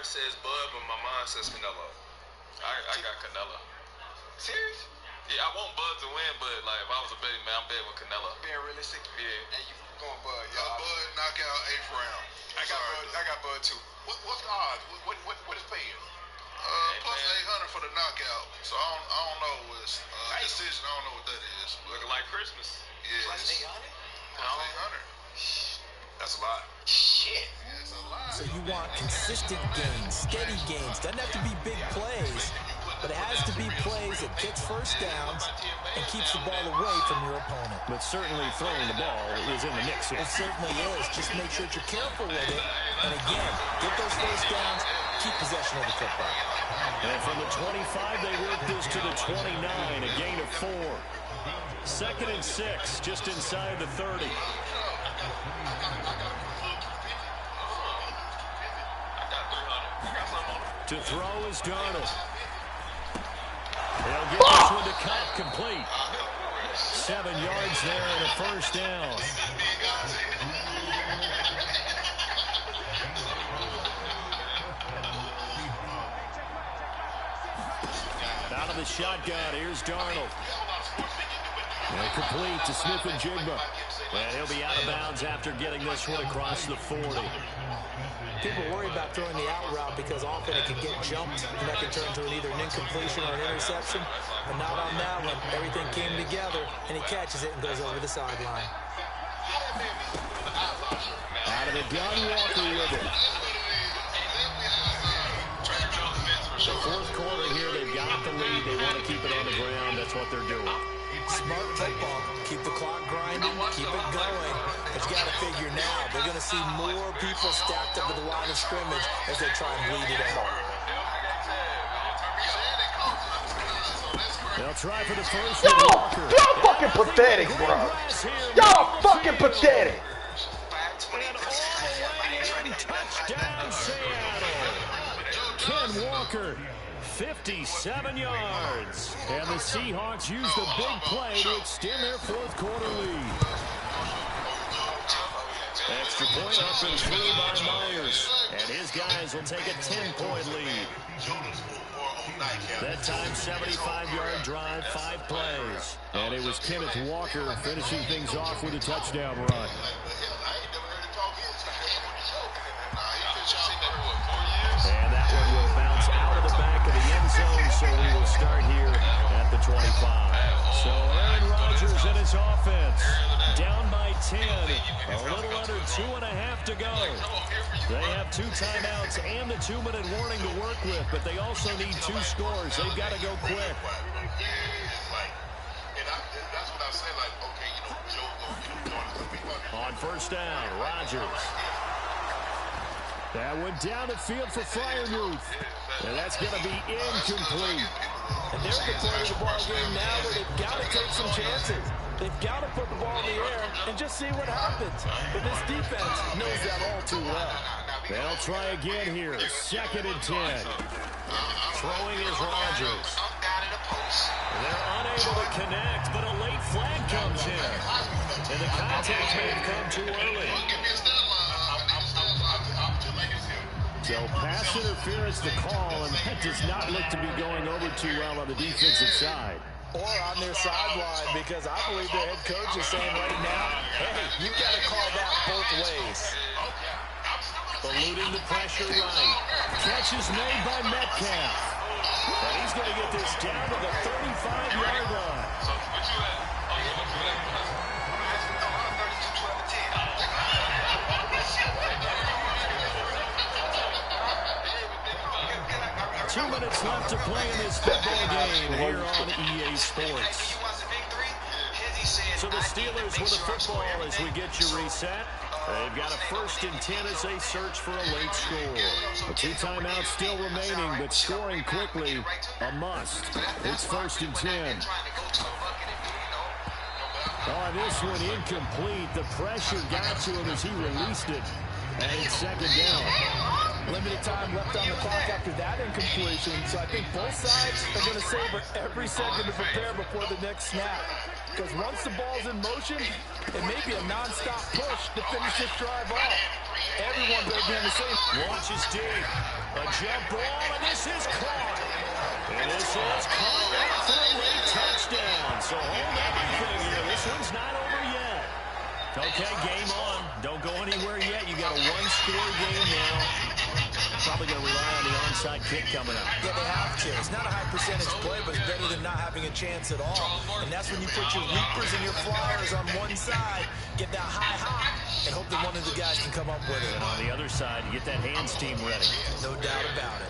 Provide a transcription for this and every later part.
says Bud, but my mind says Canelo. I got Canelo. Serious? Yeah, I want Bud to win, but like if I was a betting man, I'm betting with Canelo. Being realistic? Yeah. And you going Bud, y'all. Bud knockout 8th round. I got Bud too. What's the odds? What is paying? Plus 800 for the knockout. So I don't know what's decision. I don't know what that is. Looking like Christmas. Yeah. Plus 800? Plus 800. That's a lot. Shit. Yeah, it's a lot. So you want consistent gains, steady gains. Doesn't have to be big plays, but it has to be plays that gets first downs and keeps the ball away from your opponent. But certainly throwing the ball is in the mix here. It certainly is. Just make sure that you're careful with it. And again, get those first downs, keep possession of the football. And from the 25, they work this to the 29, a gain of 4. 2nd and 6, just inside the 30. To throw is Darnold. They'll get this one to Cup, complete. 7 yards there and a first down. Out of the shotgun, here's Darnold. And complete to Smith and Jigba. And he'll be out of bounds after getting this one across the 40. People worry about throwing the out route because often it can get jumped and that can turn to either an incompletion or an interception. But not on that one. Everything came together and he catches it and goes over the sideline. Out of the gun, Walker with it. The 4th quarter here, they've got the lead. They want to keep it on the ground. That's what they're doing. Smart football. Keep the clock grinding. Keep it going. But you got to figure now, they're going to see more people stacked up at the line of scrimmage as they try and bleed it out. They'll try for the first. Y'all fucking pathetic, bro. Y'all fucking pathetic. And all the way in, touchdown Seattle. Ken Walker, 57 yards. And the Seahawks use the big play to extend their 4th quarter lead. Extra point up and through by Myers. And his guys will take a 10-point lead. That time, 75-yard drive, 5 plays. And it was Kenneth Walker finishing things off with a touchdown run. And that one will bounce out of the back of the end zone, so we will start here at the 25. So Aaron Rodgers and his offense down by 10, a little under 2.5 to go. They have 2 timeouts and the 2-minute warning to work with, but they also need 2 scores. They've got to go quick. On first down, Rodgers. That went down the field for Freiermuth. And that's going to be incomplete. And they're at the point of the ball game now where they've got to take some chances. They've got to put the ball in the air and just see what happens. But this defense knows that all too well. They'll try again here. 2nd and 10. Throwing is Rodgers. They're unable to connect, but a late flag comes in. And the contact may have come too early. So pass interference the call, and that does not look to be going over too well on the defensive side. Or on their sideline, because I believe their head coach is saying right now, hey, you got to call that both ways. Eluding the pressure right. Catch is made by Metcalf. And he's going to get this down to the 35-yard line. 2 minutes left to play in this football game here on EA Sports. So the Steelers with a football as we get you reset. They've got a 1st and 10 as they search for a late score. 2 timeouts still remaining, but scoring quickly, a must. It's 1st and 10. Oh, this one incomplete. The pressure got to him as he released it. And it's 2nd down. Limited time left on the clock after that incompletion, so I think both sides are going to savor every second to prepare before the next snap. Because once the ball's in motion, it may be a non-stop push to finish this drive off. Everyone Pittsburgh doing the same. Launches deep. A jump ball, and this is caught. And this is caught after a late touchdown. So hold everything here. This one's not over yet. Okay, game on. Don't go anywhere yet. You got a one-score game now. Probably going to rely on the onside kick coming up. Yeah, they have to. It's not a high percentage play, but it's better than not having a chance at all. And that's when you put your reapers and your flyers on one side, get that high hop, and hope that one of the guys can come up with it. And on the other side, you get that hands team ready. No doubt about it.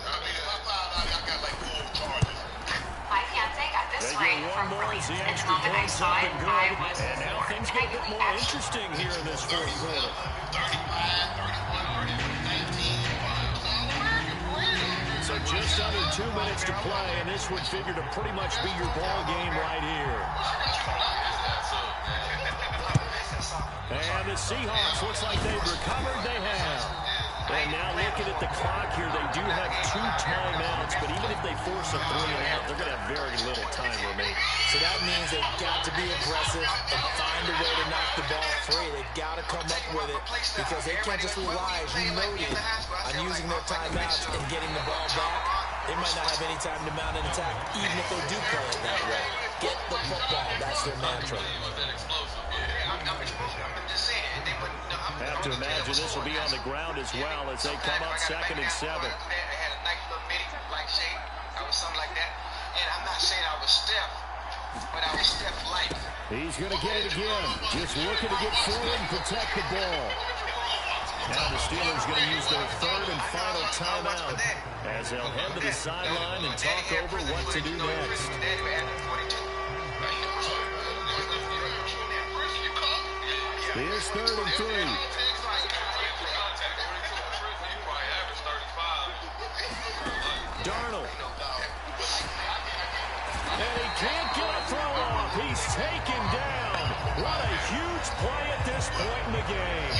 My fiance got this ring from release, and the moment I saw it, I was and now things get a bit more interesting here in this fourth quarter. So just under 2 minutes to play, and this would figure to pretty much be your ball game right here. And the Seahawks looks like they've recovered. They have. And now looking at the clock here, they do have 2 timeouts, but even if they force a 3 and out, they're going to have very little time remaining. So that means they've got to be aggressive and find a way to knock the ball free. They've got to come up with it because they can't just rely, as you noted, on using their timeouts and getting the ball back. They might not have any time to mount an attack, even if they do play it that way. Get the football. That's their mantra. Have to imagine this will be on the ground as well as they come up 2nd and 7. I had a nice little bitty like shape. I was something like that. And I'm not saying I was Steph, but I was Steph-like. He's going to get it again. Just looking to get forward and protect the ball. Now the Steelers going to use their 3rd and final timeout as they'll head to the sideline and talk over what to do next. Here's 3rd and 3. Darnold. And he can't get a throw off. He's taken down. What a huge play at this point in the game.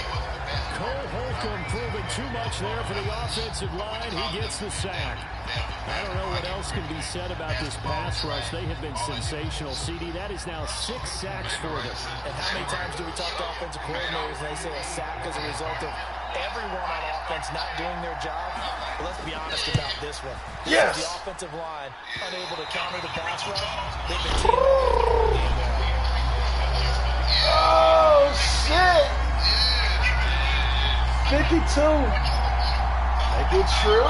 Cole Holcomb proving too much there for the offensive line. He gets the sack. I don't know what else can be said about this pass rush. They have been sensational. CD, that is now 6 sacks for them. And how many times do we talk to offensive coordinators and they say a sack as a result of everyone on offense not doing their job? Well, let's be honest about this one. Yes. The offensive line unable to counter the pass rush. They've been teaming all game long. Oh, shit. 52. Make it true.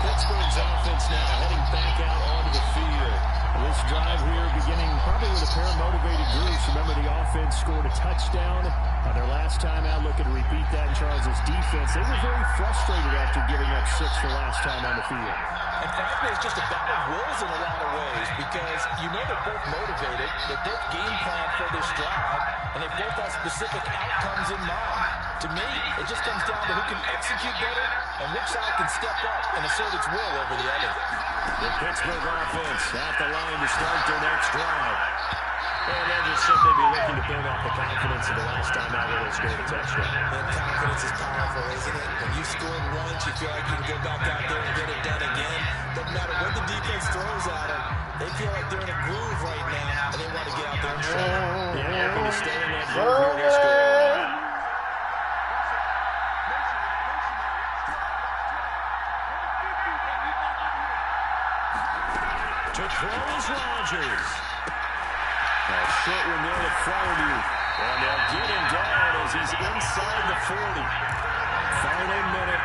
Pittsburgh's offense now heading back out onto the field. This drive here beginning probably with a pair of motivated groups. Remember, the offense scored a touchdown on their last time out. Looking to repeat that in Charles' defense. They were very frustrated after giving up 6 the last time on the field. And frankly, it's just a battle of wills in a lot of ways because you know they're both motivated, they both game plan for this drive, and they both have specific outcomes in mind. To me, it just comes down to who can execute better and which side can step up and assert its will over the other. The Pittsburgh offense at the line to start their next drive. And they'll just simply be looking to build off the confidence of the last time out where they scored a touchdown. And confidence is powerful, isn't it? When you scored once, you feel like you can go back out there and get it done again. Doesn't matter what the defense throws at them. They feel like they're in a groove right now, and they want to get out there and show it. Yeah, looking to stay in that groove here this go around. To throw is Rodgers. A short one there to Freiermuth. And they'll get him down as he's inside the 40. Final minute.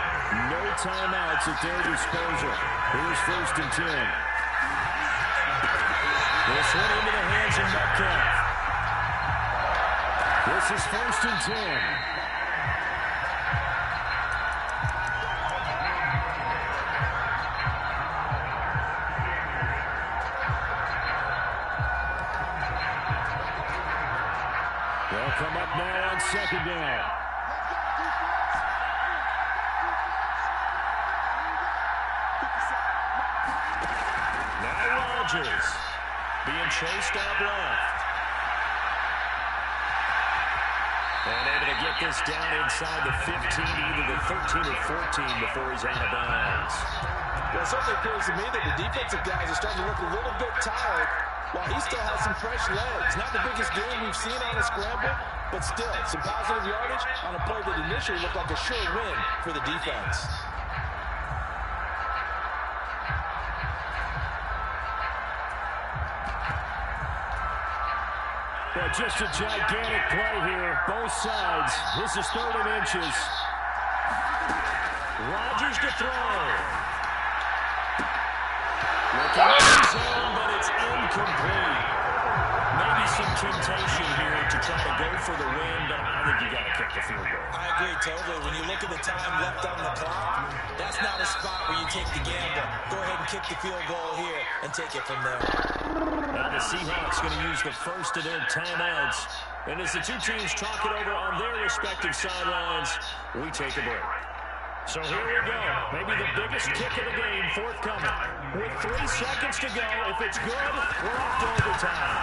No timeouts at their disposal. Here's 1st and 10. This one into the hands of Metcalf. This is 1st and 10. They'll come up now on 2nd down. Now Rodgers being chased out left. And able to get this down inside the 15, either the 13 or 14 before he's out of bounds. Well, it certainly appears to me that the defensive guys are starting to look a little bit tired. Well, he still has some fresh legs. Not the biggest game we've seen on a scramble, but still, some positive yardage on a play that initially looked like a sure win for the defense. Well, just a gigantic play here, both sides. This is 3rd and inches. Rodgers to throw. Looking at his zone, but it's incomplete. Maybe some temptation here to try to go for the win, but I think you got to kick the field goal. I agree totally. When you look at the time left on the clock, that's not a spot where you take the gamble. Go ahead and kick the field goal here and take it from there. Now the Seahawks going to use the first of their timeouts. And as the two teams talk it over on their respective sidelines, we take a break. So here we go. Maybe the biggest kick of the game forthcoming. With 3 seconds to go, if it's good, we're off to overtime.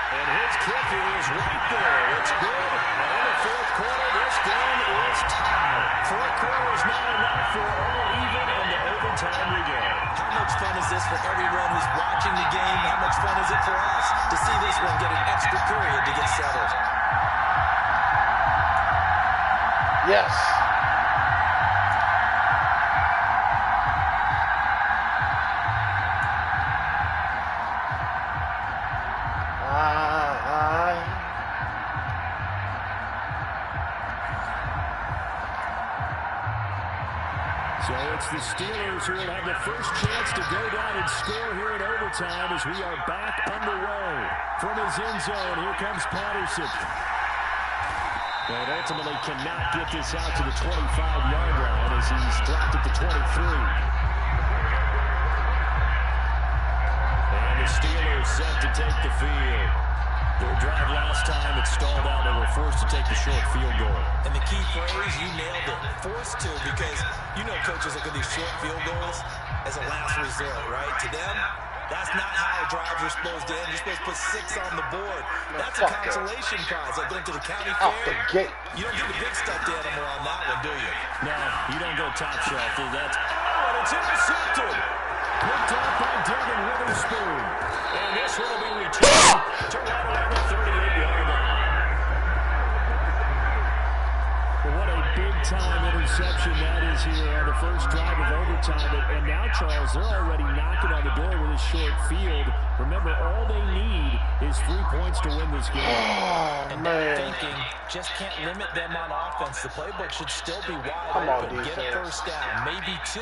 And his kick is right there. It's good. And in the 4th quarter, this game is tied. 4th quarter is not enough for all even, and the overtime we go. How much fun is this for everyone who's watching the game? How much fun is it for us to see this one get an extra period to get settled? Yes. So it's the Steelers who will have the first chance to go down and score here in overtime as we are back underway. From his end zone, here comes Patterson. But ultimately cannot get this out to the 25-yard line as he's dropped at the 23. And the Steelers set to take the field. Their drive last time, it stalled out. They were forced to take the short field goal. And the key phrase, you nailed it, forced to, because you know coaches look at these short field goals as a last resort, right? To them, that's not how drives are supposed to end. You're supposed to put 6 on the board. That's a consolation prize, like going to the county fair. Off the gate. You don't get the big stuffed animal on that one, do you? No, you don't go top shelf. That's, and it's intercepted. Picked up by Devin Witherspoon. And this will be returned to right around the 38-yard line. What a big-time interception that is here on the first drive of overtime. And now, Charles, they're already knocking on the door with a short field. Remember, all they need is 3 points to win this game. And that thinking just can't limit them on offense. The playbook should still be wide open. Get a first down, maybe 2.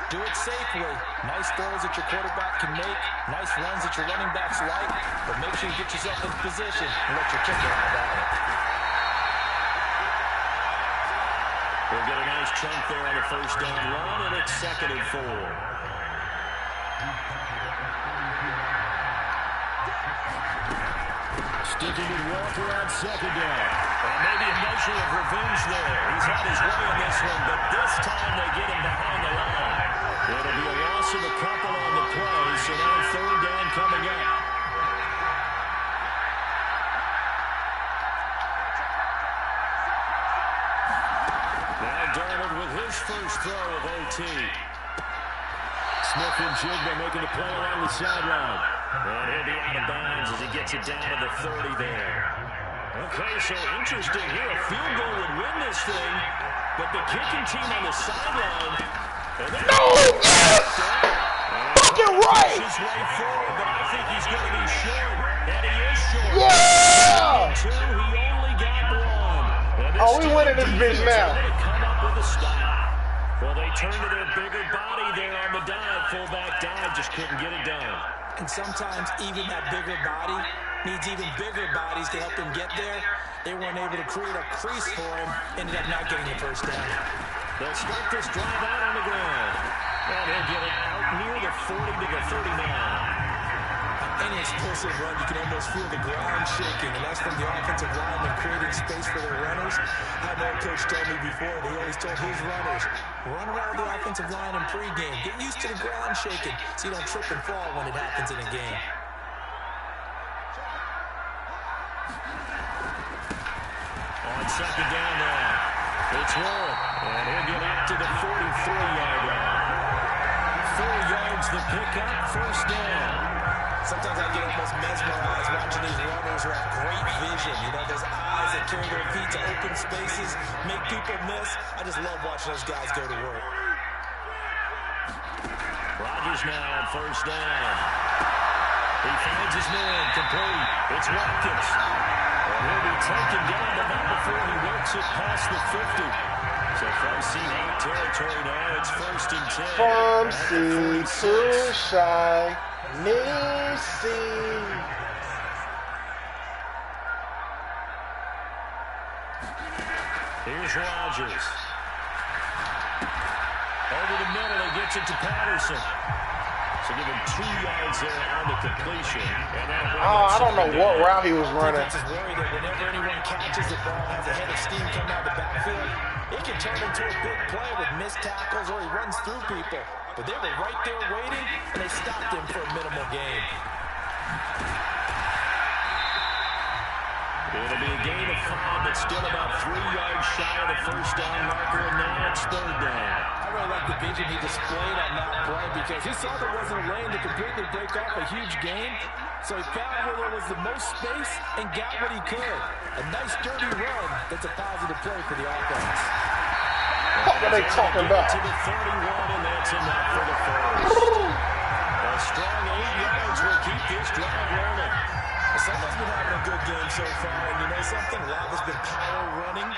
Do it safely. Nice throws that your quarterback can make. Nice runs that your running backs like. But make sure you get yourself in position and let your kicker have at it. We'll get a nice chunk there on the first down run, and it's 2nd and 4. Sticking with Walker on 2nd down. And maybe a measure of revenge there. He's had his way in this one, but this time they get him behind the line. It'll be a loss of a couple on the play, so now 3rd down coming up. Now Darnold with his first throw of OT. Smith and Jigba making the play along the sideline. And he'll be out of bounds as he gets it down to the 30 there. Okay, so interesting here. A field goal would win this thing, but the kicking team on the sideline. No! Yes! Fucking right! His way forward, but I think he's going to be short, and he is short. Yeah! 2, he only got 1. Oh, we winning this bitch now. Come up with a stop. Well, they turned to their bigger body there on the dive. Fullback dive, just couldn't get it done. And sometimes even that bigger body needs even bigger bodies to help him get there. They weren't able to create a crease for him. Ended up not getting the first down. They'll start this drive out on the ground. And he'll get it out near the 40 to the 39. Any explosive run, you can almost feel the ground shaking, and that's from the offensive linemen creating space for their runners. I know Coach told me before, he always told his runners, run around the offensive line in pregame. Get used to the ground shaking so you don't trip and fall when it happens in a game. On 2nd down now. It's Warren, and he'll get up to the 43-yard line. 4 yards the pickup, first down. Sometimes I get almost mesmerized watching these runners who have great vision. You know, those eyes that carry their feet to open spaces, make people miss. I just love watching those guys go to work. Rodgers now on first down. He finds his man, complete. It's Watkins. And he'll be taken down, but not before he works it past the 50. So from Seahawk territory now, it's 1st and 10. From sea to shine, sea. Here's Rodgers. Over the middle, he gets it to Patterson. So give him 2 yards there on the completion. And I don't know what route he was running. Defense is worried that whenever anyone catches the ball, has a head of steam come out of the backfield, it can turn into a big play with missed tackles or he runs through people. But they were right there waiting, and they stopped him for a minimal gain. It'll be a gain of 5, but still about 3 yards shy of the first down marker, and now it's 3rd down. I really like the vision he displayed on that play because he saw there wasn't a lane to completely break off a huge gain. So he found where there was the most space and got what he could. A nice dirty run that's a positive play for the offense. What are they talking about? To the 31, and that's enough for the first. A strong 8 yards will keep this drive rolling. Someone's been having a good game so far, and you know something? A lot has been power running.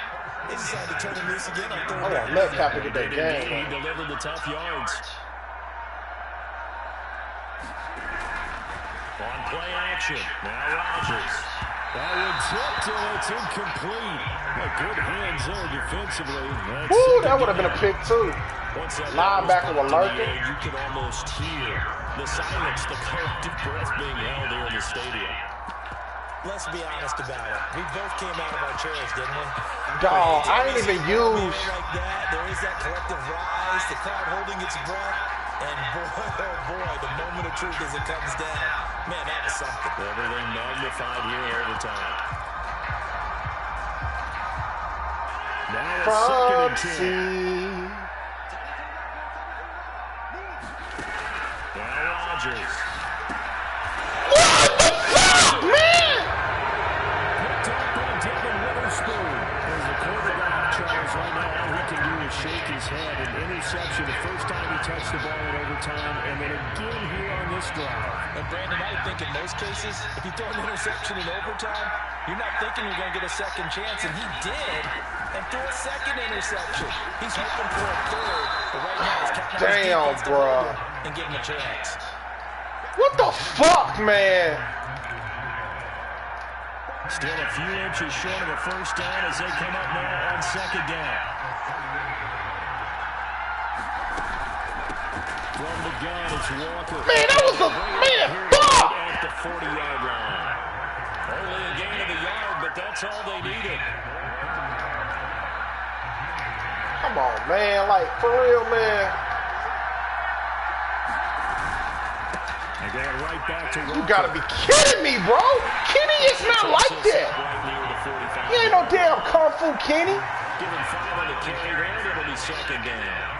They decided to turn him loose again on 3rd down. I want Metcalf to get that game. He delivered the tough yards. On play action. Now Rodgers. That one tipped till it's incomplete. Good hands there defensively. Woo, that would have been a pick too. Linebacker was lurking. You could almost hear the silence, the collective breath being held here in the stadium. Let's be honest about it. We both came out of our chairs, didn't we? Dog, I ain't even used. Like that, there is that collective rise, the crowd holding its breath, and boy, oh boy, the moment of truth as it comes down. Man, that was something. Everything magnified here over time. Now it's 2nd and 10. Now Rodgers. What the fuck, man? As the quarterback, Charles, right now, all he can do is shake his head. An interception the first time he touched the ball in overtime, and then again here on this drive. And Brandon, I would think in most cases, if you throw an interception in overtime, you're not thinking you're going to get a second chance, and he did, and threw a second interception. He's hoping for a 3rd, but right now he's counting on his defense to hold him and give him a chance. What the fuck, man? Still a few inches short of a first down as they come up now on 2nd down. From the gun, it's Walker. Man, that was a fuck! At the 40-yard line. Only a gain of a yard, but that's all they needed. Come on, man. Like, for real, man. They got it right back to Walker. You gotta be kidding me, bro. Kenny is not like that. He ain't no damn Kung Fu Kenny. Give him 5 on the carry there, it'll be 2nd down.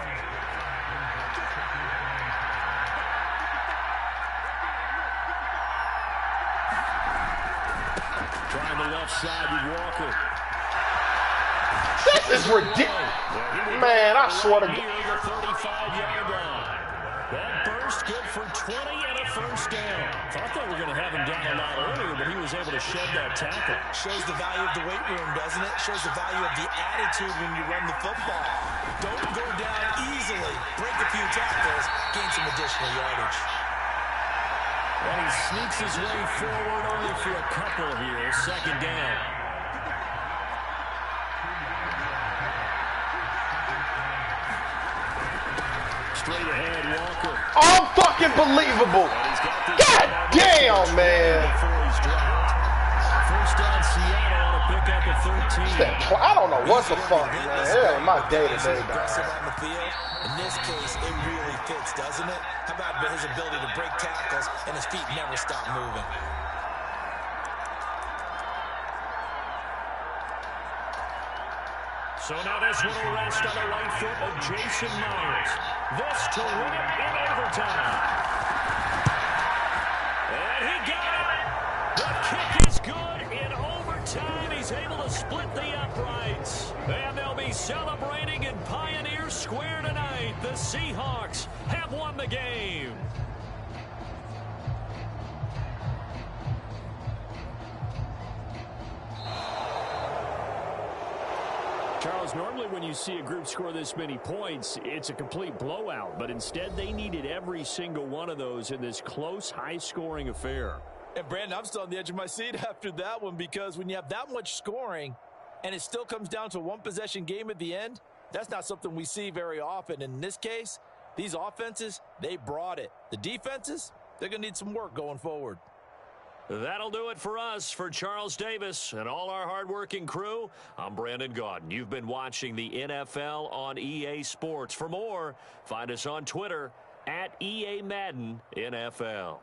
Trying the left side with Walker. This is ridiculous. Man, I swear to God. The 35-yard line. That burst good for 20 and a first down. Thought they were going to have him down a lot earlier, but he was able to shed that tackle. Shows the value of the weight room, doesn't it? Shows the value of the attitude when you run the football. Don't go down easily. Break a few tackles, gain some additional yardage. And he sneaks his way forward only for a couple here. 2nd down. Straight ahead, Walker. Unfucking-believable. God damn, man. First down, Seattle on a pickup of 13. I don't know what the fuck, man. It ain't my day-to-day, aggressive dog. on the field. In this case, it really fits, doesn't it? How about his ability to break tackles and his feet never stop moving? So now this one will rest on the right foot of Jason Myers. This to win it in overtime. And is able to split the uprights. And they'll be celebrating in Pioneer Square tonight. The Seahawks have won the game. Charles, normally when you see a group score this many points, it's a complete blowout. But instead, they needed every single one of those in this close, high-scoring affair. And, Brandon, I'm still on the edge of my seat after that one, because when you have that much scoring and it still comes down to a one-possession game at the end, that's not something we see very often. In this case, these offenses, they brought it. The defenses, they're going to need some work going forward. That'll do it for us. For Charles Davis and all our hardworking crew, I'm Brandon Gaudin. You've been watching the NFL on EA Sports. For more, find us on Twitter at EA Madden NFL.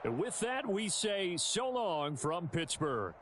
And with that, we say so long from Pittsburgh.